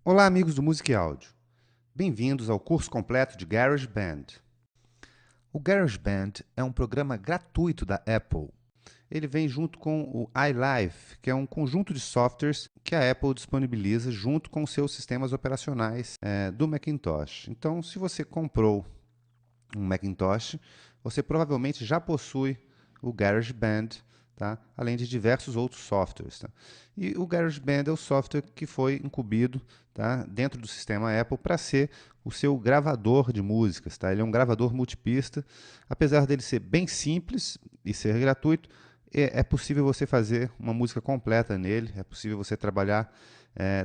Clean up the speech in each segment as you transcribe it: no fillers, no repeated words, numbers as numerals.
Olá, amigos do Música e Áudio. Bem-vindos ao curso completo de GarageBand. O GarageBand é um programa gratuito da Apple. Ele vem junto com o iLive, que é um conjunto de softwares que a Apple disponibiliza junto com os seus sistemas operacionais do Macintosh. Então, se você comprou um Macintosh, você provavelmente já possui o GarageBand, tá? Além de diversos outros softwares. Tá? E o GarageBand é o software que foi incumbido, tá? Dentro do sistema Apple para ser o seu gravador de músicas. Tá? Ele é um gravador multipista. Apesar dele ser bem simples e ser gratuito, é possível você fazer uma música completa nele, é possível você trabalhar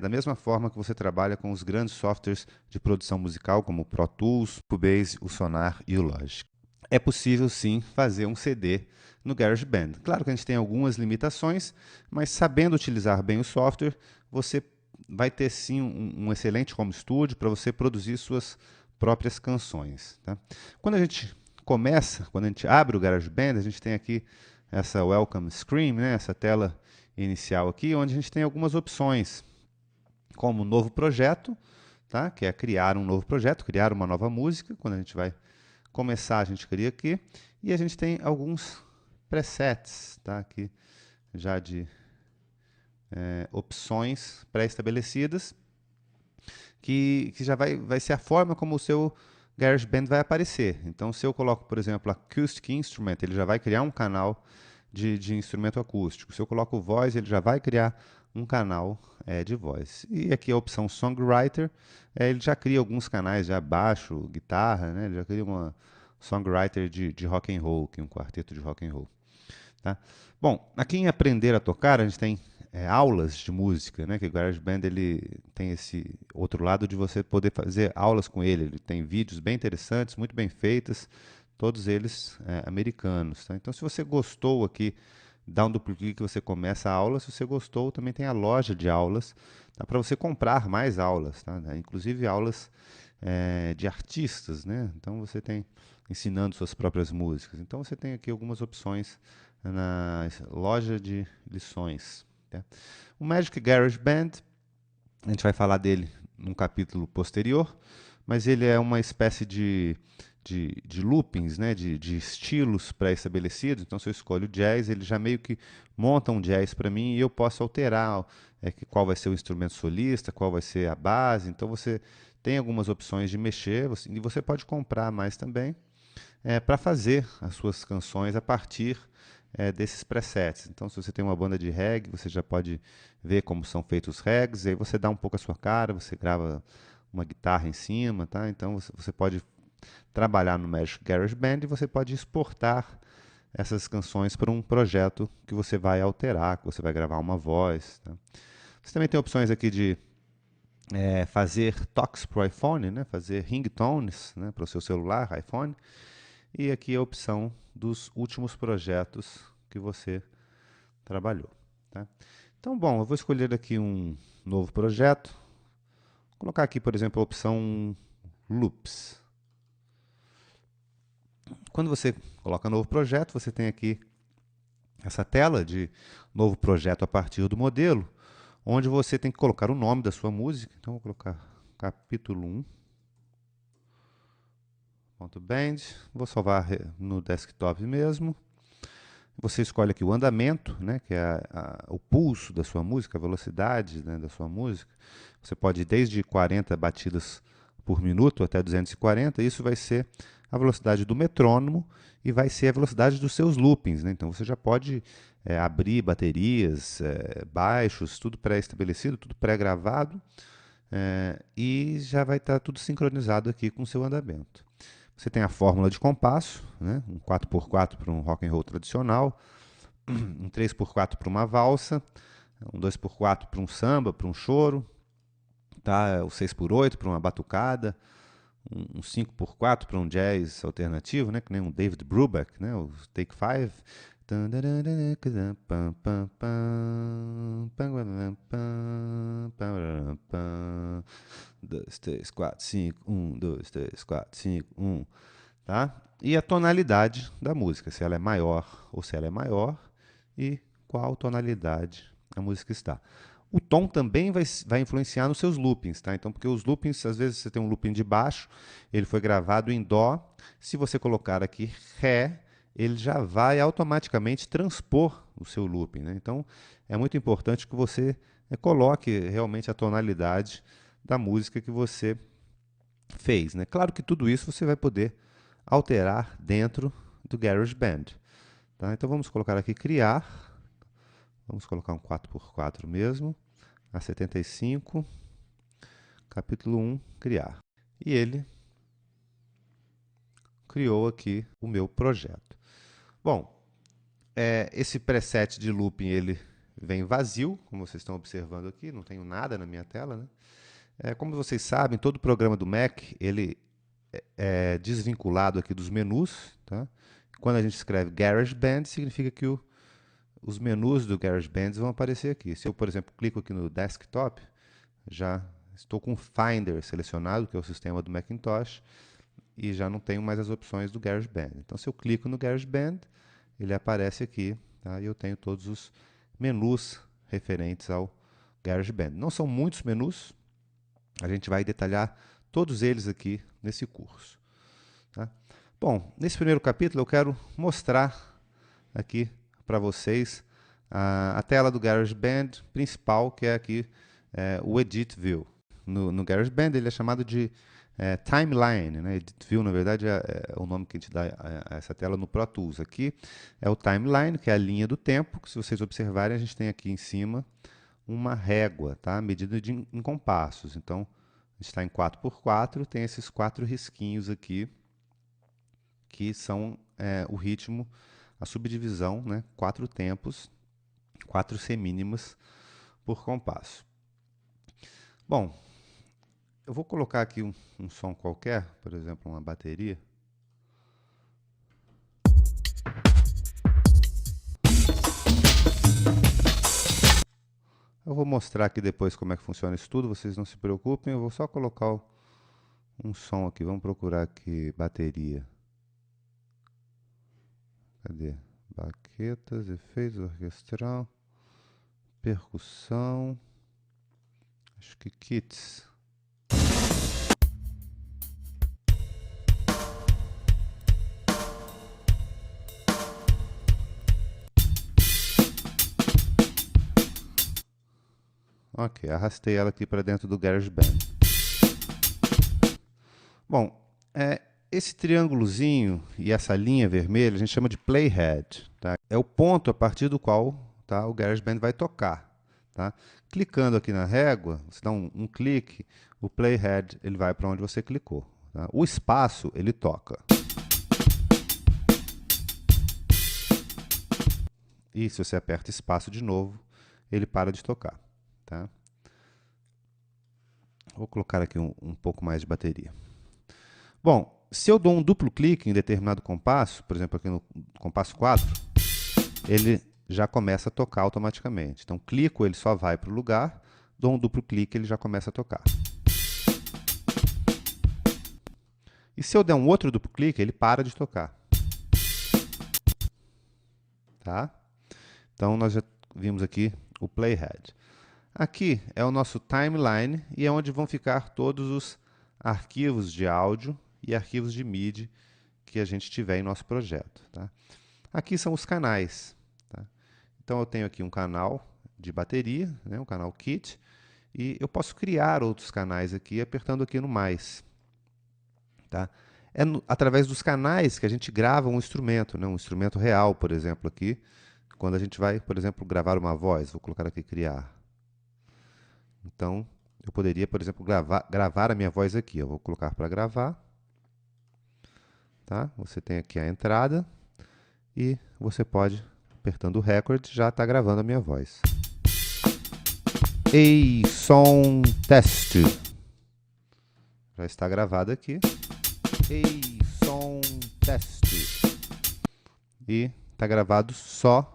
da mesma forma que você trabalha com os grandes softwares de produção musical, como o Pro Tools, o Cubase, o Sonar e o Logic. É possível sim fazer um CD no GarageBand. Claro que a gente tem algumas limitações, mas sabendo utilizar bem o software, você vai ter sim um excelente home studio para você produzir suas próprias canções. Tá? Quando a gente começa, quando a gente abre o GarageBand, a gente tem aqui essa Welcome Screen, né, essa tela inicial aqui, onde a gente tem algumas opções, como novo projeto, tá? Que é criar um novo projeto, criar uma nova música. Quando a gente vai começar, a gente cria aqui. E a gente tem alguns presets, tá? Aqui já de opções pré-estabelecidas, que já vai ser a forma como o seu GarageBand vai aparecer. Então, se eu coloco, por exemplo, Acoustic Instrument, ele já vai criar um canal de instrumento acústico. Se eu coloco Voice, ele já vai criar um canal de voz. E aqui a opção Songwriter, ele já cria alguns canais, já baixo, guitarra, né? Ele já cria uma Songwriter de rock and roll, que é um quarteto de rock and roll. Tá? Bom, aqui em Aprender a Tocar, a gente tem aulas de música, né? Que o GarageBand ele tem esse outro lado de você poder fazer aulas com ele. Ele tem vídeos bem interessantes, muito bem feitas, todos eles americanos. Tá? Então, se você gostou aqui, dá um duplo clique que você começa a aula. Se você gostou, também tem a loja de aulas, tá? Para você comprar mais aulas, tá? Inclusive aulas de artistas, né? Então você tem ensinando suas próprias músicas. Então você tem aqui algumas opções na loja de lições. Tá? O Magic GarageBand, a gente vai falar dele num capítulo posterior, mas ele é uma espécie de loopings, né, de estilos pré-estabelecidos. Então, se eu escolho jazz, ele já meio que monta um jazz para mim e eu posso alterar qual vai ser o instrumento solista, qual vai ser a base. Então, você tem algumas opções de mexer e você pode comprar mais também para fazer as suas canções a partir desses presets. Então, se você tem uma banda de reggae, você já pode ver como são feitos os reggaes, aí você dá um pouco a sua cara, você grava uma guitarra em cima, tá? Então, você pode trabalhar no Magic GarageBand e você pode exportar essas canções para um projeto que você vai alterar, que você vai gravar uma voz. Tá? Você também tem opções aqui de fazer toques para o iPhone, né? Fazer ringtones, né? Para o seu celular, iPhone. E aqui a opção dos últimos projetos que você trabalhou. Tá? Então, bom, eu vou escolher aqui um novo projeto. Vou colocar aqui, por exemplo, a opção Loops. Quando você coloca novo projeto, você tem aqui essa tela de novo projeto a partir do modelo, onde você tem que colocar o nome da sua música. Então, vou colocar capítulo 1.band. Vou salvar no desktop mesmo. Você escolhe aqui o andamento, né, que é o pulso da sua música, a velocidade, né, da sua música. Você pode ir desde 40 batidas por minuto até 240. Isso vai ser a velocidade do metrônomo e vai ser a velocidade dos seus loopings. Né? Então você já pode abrir baterias, baixos, tudo pré-estabelecido, tudo pré-gravado, e já vai estar tudo sincronizado aqui com o seu andamento. Você tem a fórmula de compasso, né? Um 4x4 para um rock and roll tradicional, um 3x4 para uma valsa, um 2x4 para um samba, para um choro, tá? O 6x8 para uma batucada, um 5x4 para um jazz alternativo, né? Que nem um David Brubeck, né? O Take 5. 2, 3, 4, 5, 1, 2, 3, 4, 5, 1. Tá? E a tonalidade da música, se ela é maior ou se ela é maior e qual tonalidade a música está. O tom também vai influenciar nos seus loopings, tá? Então, porque os loopings, às vezes você tem um looping de baixo, ele foi gravado em dó. Se você colocar aqui ré, ele já vai automaticamente transpor o seu looping, né? Então, é muito importante que você coloque realmente a tonalidade da música que você fez, né? Claro que tudo isso você vai poder alterar dentro do GarageBand, tá? Então, vamos colocar aqui criar. Vamos colocar um 4x4 mesmo, a 75, capítulo 1, criar. E ele criou aqui o meu projeto. Bom, esse preset de looping ele vem vazio, como vocês estão observando aqui, não tenho nada na minha tela, né? Como vocês sabem, todo programa do Mac ele é desvinculado aqui dos menus, tá? Quando a gente escreve GarageBand, significa que os menus do GarageBand vão aparecer aqui. Se eu, por exemplo, clico aqui no desktop, já estou com o Finder selecionado, que é o sistema do Macintosh, e já não tenho mais as opções do GarageBand. Então, se eu clico no GarageBand, ele aparece aqui, tá? E eu tenho todos os menus referentes ao GarageBand. Não são muitos menus, a gente vai detalhar todos eles aqui nesse curso, tá? Bom, nesse primeiro capítulo eu quero mostrar aqui para vocês a tela do GarageBand principal, que é aqui o Edit View. No GarageBand ele é chamado de Timeline, né? Edit View, na verdade, é o nome que a gente dá a essa tela no Pro Tools. Aqui é o Timeline, que é a linha do tempo, que se vocês observarem, a gente tem aqui em cima uma régua, tá? Medida em compassos. Então, a gente está em 4x4, tem esses 4 risquinhos aqui, que são o ritmo, a subdivisão, né? 4 tempos, 4 semínimas por compasso. Bom, eu vou colocar aqui um som qualquer, por exemplo, uma bateria. Eu vou mostrar aqui depois como é que funciona isso tudo, vocês não se preocupem, eu vou só colocar um som aqui. Vamos procurar aqui bateria. Cadê? Baquetas, efeitos, orquestral, percussão, acho que kits. Ok, arrastei ela aqui para dentro do GarageBand. Bom, esse triângulozinho e essa linha vermelha a gente chama de playhead, tá? É o ponto a partir do qual, tá, o GarageBand vai tocar, tá? Clicando aqui na régua, você dá um clique, o playhead ele vai para onde você clicou, tá? O espaço ele toca. E se você aperta espaço de novo, ele para de tocar, tá? Vou colocar aqui um pouco mais de bateria. Bom, se eu dou um duplo clique em determinado compasso, por exemplo, aqui no compasso 4, ele já começa a tocar automaticamente. Então, clico, ele só vai para o lugar, dou um duplo clique, ele já começa a tocar. E se eu der um outro duplo clique, ele para de tocar. Tá? Então, nós já vimos aqui o playhead. Aqui é o nosso timeline e é onde vão ficar todos os arquivos de áudio e arquivos de MIDI que a gente tiver em nosso projeto, tá? Aqui são os canais, tá? Então, eu tenho aqui um canal de bateria, né, um canal kit, e eu posso criar outros canais aqui apertando aqui no mais, tá? Através dos canais que a gente grava um instrumento, né, um instrumento real, por exemplo, aqui, quando a gente vai, por exemplo, gravar uma voz. Vou colocar aqui criar. Então, eu poderia, por exemplo, gravar a minha voz aqui. Eu vou colocar para gravar. Tá? Você tem aqui a entrada e você pode, apertando o record, já está gravando a minha voz. Ei, som, teste. Já está gravado aqui. Ei, som, teste. E está gravado só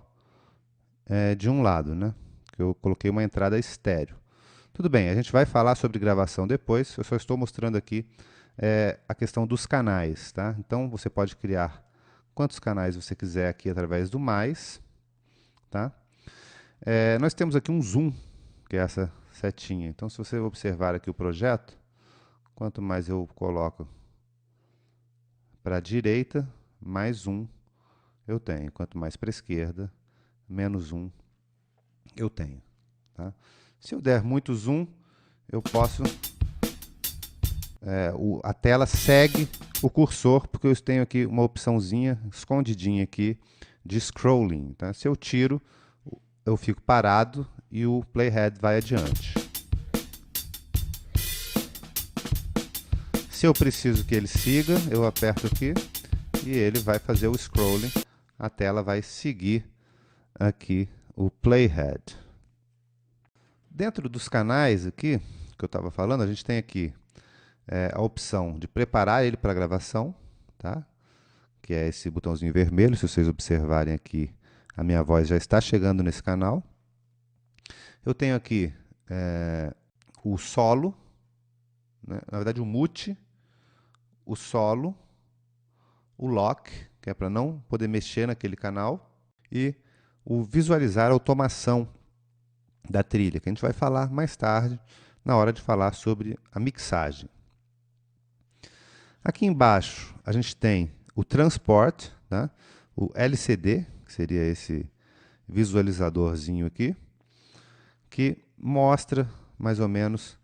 de um lado, né? Que eu coloquei uma entrada estéreo. Tudo bem, a gente vai falar sobre gravação depois, eu só estou mostrando aqui a questão dos canais, tá? Então, você pode criar quantos canais você quiser aqui através do mais, tá? Nós temos aqui um zoom, que é essa setinha. Então, se você observar aqui o projeto, quanto mais eu coloco para a direita, mais 1 eu tenho. Quanto mais para a esquerda, menos 1 eu tenho. Tá? Se eu der muito zoom, eu posso... a tela segue o cursor, porque eu tenho aqui uma opçãozinha escondidinha aqui de scrolling. Tá? Se eu tiro, eu fico parado e o playhead vai adiante. Se eu preciso que ele siga, eu aperto aqui e ele vai fazer o scrolling. A tela vai seguir aqui o playhead. Dentro dos canais aqui, que eu estava falando, a gente tem aqui a opção de preparar ele para gravação, tá? Que é esse botãozinho vermelho. Se vocês observarem aqui, a minha voz já está chegando nesse canal. Eu tenho aqui o solo, né? Na verdade o mute, o solo, o lock, que é para não poder mexer naquele canal, e o visualizar a automação da trilha, que a gente vai falar mais tarde, na hora de falar sobre a mixagem. Aqui embaixo a gente tem o transport, tá? O LCD, que seria esse visualizadorzinho aqui, que mostra mais ou menos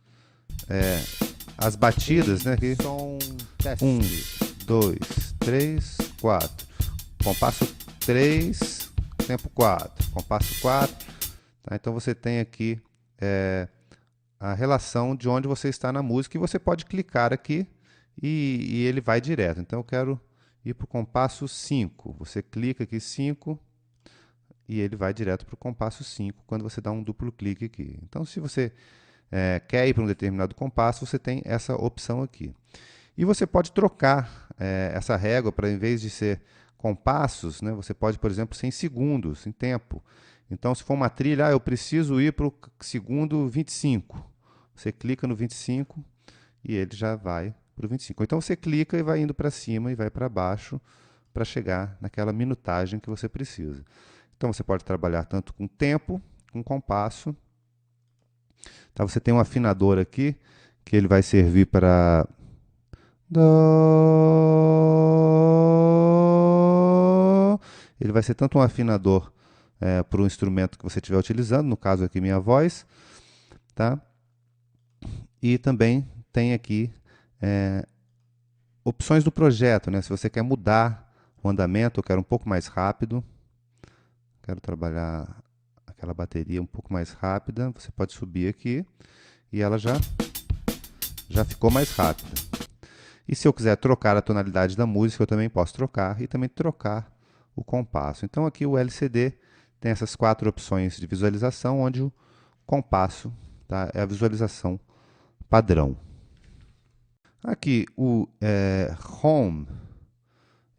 as batidas, né? Aqui. Som, teste. 1, 2, 3, 4. Compasso 3, tempo 4. Compasso 4. Tá? Então você tem aqui a relação de onde você está na música e você pode clicar aqui e ele vai direto. Então eu quero ir para o compasso 5. Você clica aqui 5 e ele vai direto para o compasso 5 quando você dá um duplo clique aqui. Então se você quer ir para um determinado compasso, você tem essa opção aqui. E você pode trocar essa régua para, em vez de ser compassos, né, você pode, por exemplo, ser em segundos, em tempo. Então, se for uma trilha, eu preciso ir para o segundo 25. Você clica no 25 e ele já vai para o 25. Então, você clica e vai indo para cima e vai para baixo para chegar naquela minutagem que você precisa. Então, você pode trabalhar tanto com tempo, com compasso. Tá, você tem um afinador aqui, que ele vai servir para... Dó. Ele vai ser tanto um afinador para o instrumento que você estiver utilizando, no caso aqui minha voz, tá? E também tem aqui opções do projeto, né? Se você quer mudar o andamento, eu quero um pouco mais rápido, quero trabalhar aquela bateria um pouco mais rápida, você pode subir aqui e ela já ficou mais rápida. E se eu quiser trocar a tonalidade da música, eu também posso trocar e também trocar o compasso. Então aqui o LCD tem essas 4 opções de visualização, onde o compasso, tá, é a visualização padrão. Aqui o Home,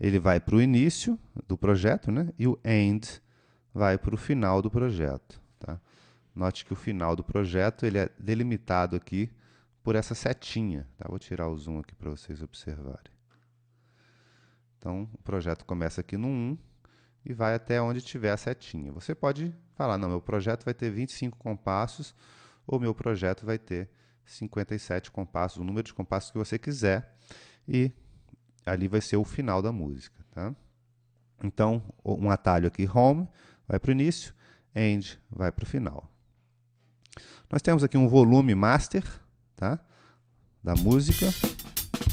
ele vai para o início do projeto, né? E o End vai para o final do projeto. Tá? Note que o final do projeto ele é delimitado aqui por essa setinha. Tá? Vou tirar o zoom aqui para vocês observarem. Então, o projeto começa aqui no 1 e vai até onde tiver a setinha. Você pode falar, não, meu projeto vai ter 25 compassos, ou meu projeto vai ter 57 compassos, o número de compassos que você quiser, e ali vai ser o final da música. Tá? Então, um atalho aqui, Home, vai para o início, End vai para o final. Nós temos aqui um volume master, tá? Da música.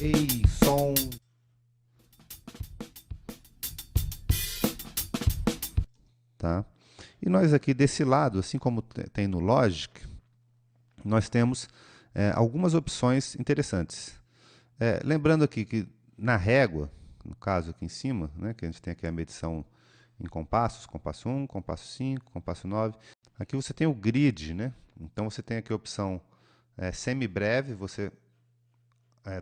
Ei, som. Tá? E nós aqui desse lado, assim como tem no Logic, nós temos algumas opções interessantes. Lembrando aqui que na régua, no caso aqui em cima, né, que a gente tem aqui a medição em compassos, compasso 1, compasso 5, compasso 9. Aqui você tem o grid, né? Então você tem aqui a opção semibreve, você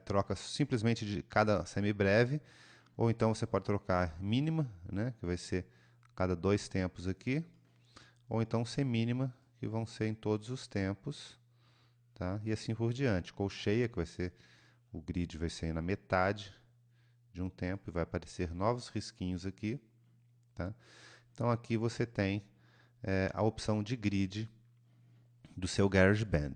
troca simplesmente de cada semibreve, ou então você pode trocar mínima, né, que vai ser cada 2 tempos aqui, ou então semínima, que vão ser em todos os tempos, tá? E assim por diante. Colcheia, que vai ser, o grid vai ser na metade de um tempo, e vai aparecer novos risquinhos aqui, tá? Então aqui você tem a opção de grid do seu GarageBand.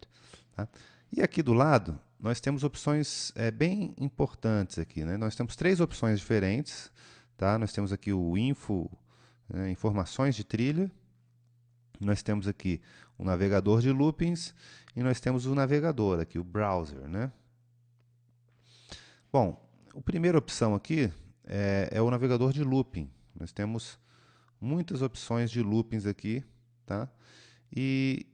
Tá? E aqui do lado, nós temos opções bem importantes aqui, né? Nós temos 3 opções diferentes. Tá? Nós temos aqui o Info, informações de trilha. Nós temos aqui o navegador de loopings e nós temos o navegador aqui, o browser, né? Bom, a primeira opção aqui é o navegador de looping. Nós temos muitas opções de loopings aqui, tá? E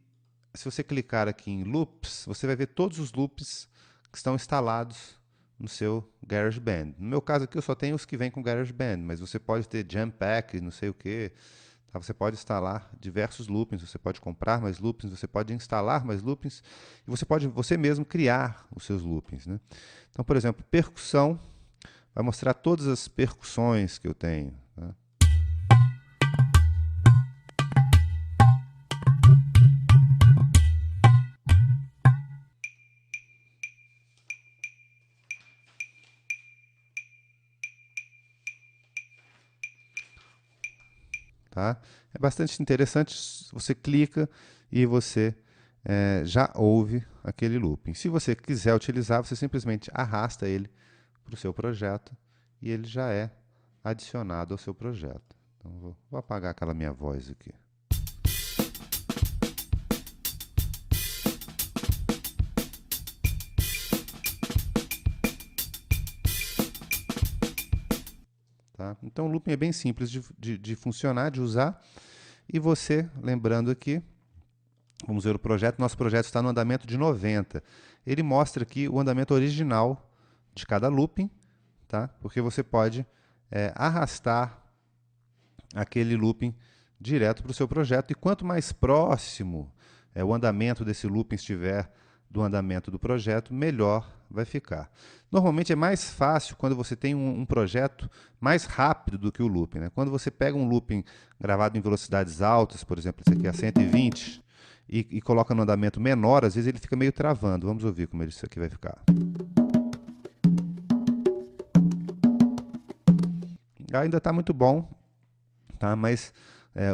se você clicar aqui em Loops, você vai ver todos os loops que estão instalados no seu GarageBand. No meu caso aqui eu só tenho os que vêm com GarageBand, mas você pode ter Jam Pack, não sei o que. Tá? Você pode instalar diversos loopings, você pode comprar mais loopings, você pode instalar mais loopings e você pode você mesmo criar os seus loopings, né? Então, por exemplo, percussão vai mostrar todas as percussões que eu tenho. Tá? Tá? É bastante interessante, você clica e você já ouve aquele looping. Se você quiser utilizar, você simplesmente arrasta ele para o seu projeto e ele já é adicionado ao seu projeto. Então, vou apagar aquela minha voz aqui. Tá? Então, o looping é bem simples de funcionar, de usar. E você, lembrando aqui, vamos ver o projeto. Nosso projeto está no andamento de 90. Ele mostra aqui o andamento original de cada looping, tá? Porque você pode arrastar aquele looping direto para o seu projeto. E quanto mais próximo o andamento desse looping estiver do andamento do projeto, melhor vai ficar. Normalmente é mais fácil quando você tem um projeto mais rápido do que o looping, né? Quando você pega um looping gravado em velocidades altas, por exemplo, esse aqui é a 120, e coloca no andamento menor, às vezes ele fica meio travando. Vamos ouvir como isso aqui vai ficar. Ainda está muito bom, tá? Mas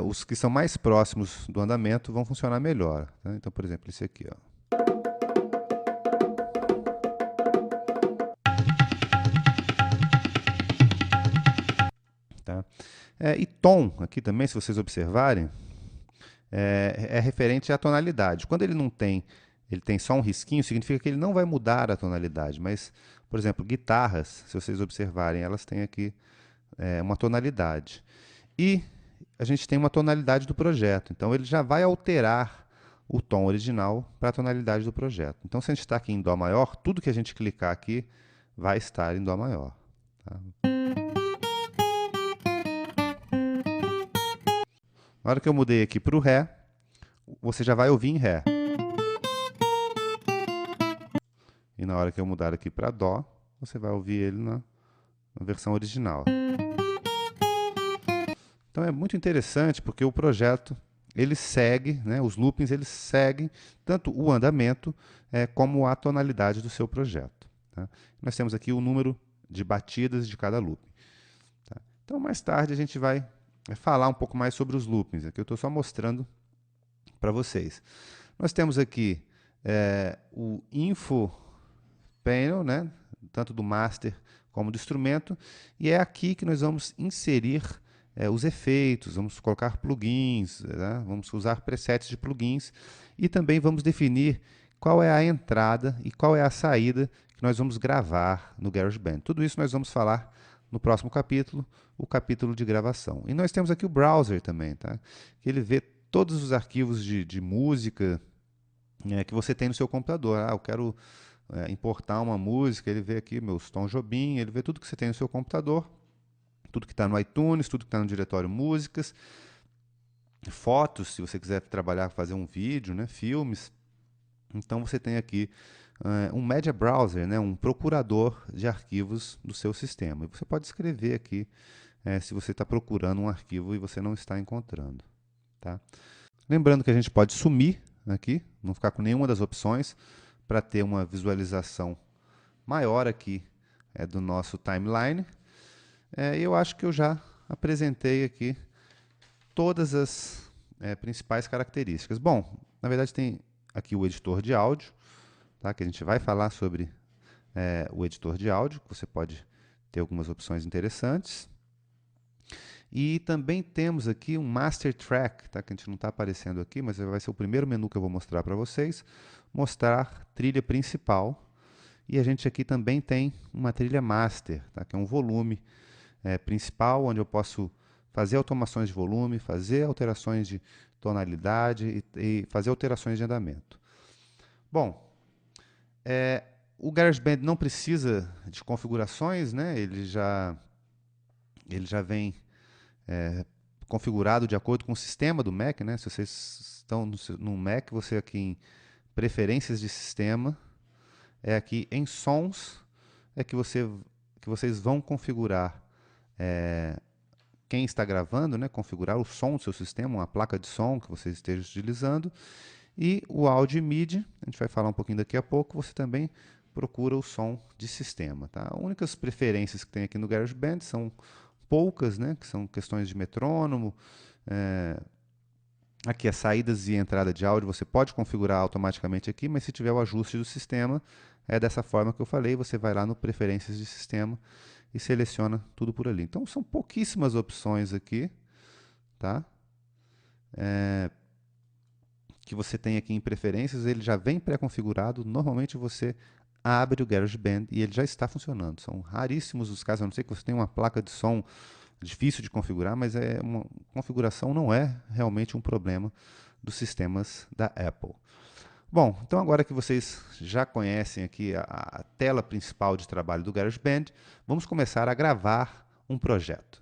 os que são mais próximos do andamento vão funcionar melhor. Tá? Então, por exemplo, esse aqui, ó. Tá? E tom, aqui também, se vocês observarem, é referente à tonalidade. Quando ele não tem, ele tem só um risquinho, significa que ele não vai mudar a tonalidade. Mas, por exemplo, guitarras, se vocês observarem, elas têm aqui uma tonalidade. E a gente tem uma tonalidade do projeto. Então, ele já vai alterar o tom original para a tonalidade do projeto. Então, se a gente está aqui em Dó maior, tudo que a gente clicar aqui vai estar em Dó maior. Tá? Na hora que eu mudei aqui para o Ré, você já vai ouvir em Ré. E na hora que eu mudar aqui para Dó, você vai ouvir ele na versão original. Então é muito interessante porque o projeto ele segue, né, os loopings eles seguem tanto o andamento como a tonalidade do seu projeto. Tá? Nós temos aqui o número de batidas de cada looping. Tá? Então mais tarde a gente vai falar um pouco mais sobre os loopings. Aqui eu estou só mostrando para vocês. Nós temos aqui o Info Panel, né, tanto do master como do instrumento, e é aqui que nós vamos inserir os efeitos, vamos colocar plugins, né, vamos usar presets de plugins e também vamos definir qual é a entrada e qual é a saída que nós vamos gravar no GarageBand. Tudo isso nós vamos falar no próximo capítulo, o capítulo de gravação. E nós temos aqui o browser também, tá? Que ele vê todos os arquivos de música que você tem no seu computador. Eu quero importar uma música, ele vê aqui meus Tom Jobim, ele vê tudo que você tem no seu computador, tudo que está no iTunes, tudo que está no diretório músicas, fotos, se você quiser trabalhar, fazer um vídeo, né, filmes. Então você tem aqui um Media Browser, né, um procurador de arquivos do seu sistema. E você pode escrever aqui se você está procurando um arquivo e você não está encontrando. Tá? Lembrando que a gente pode sumir aqui, não ficar com nenhuma das opções, para ter uma visualização maior aqui do nosso timeline. Eu acho que eu já apresentei aqui todas as principais características. Bom, na verdade tem aqui o editor de áudio, tá? Que a gente vai falar sobre o editor de áudio, que você pode ter algumas opções interessantes. E também temos aqui um Master Track, tá? Que a gente não está aparecendo aqui, mas vai ser o primeiro menu que eu vou mostrar para vocês. Mostrar trilha principal. E a gente aqui também tem uma trilha Master, tá? Que é um volume principal, onde eu posso fazer automações de volume, fazer alterações de tonalidade e fazer alterações de andamento. Bom, o GarageBand não precisa de configurações, né? Ele já vem configurado de acordo com o sistema do Mac, né? Se vocês estão no Mac, você aqui em Preferências de Sistema, aqui em Sons, que vocês vão configurar quem está gravando, né? Configurar o som do seu sistema, uma placa de som que você esteja utilizando. E o áudio e MIDI, a gente vai falar um pouquinho daqui a pouco, você também procura o som de sistema. Tá? As únicas preferências que tem aqui no GarageBand são poucas, né? Que são questões de metrônomo. Aqui as saídas e entrada de áudio você pode configurar automaticamente aqui, mas se tiver o ajuste do sistema, é dessa forma que eu falei, você vai lá no Preferências de Sistema e seleciona tudo por ali. Então são pouquíssimas opções aqui, tá? Que você tem aqui em Preferências, ele já vem pré-configurado. Normalmente você abre o GarageBand e ele já está funcionando. São raríssimos os casos, a não ser que você tenha uma placa de som difícil de configurar, mas uma configuração não é realmente um problema dos sistemas da Apple. Bom, então agora que vocês já conhecem aqui a tela principal de trabalho do GarageBand, vamos começar a gravar um projeto.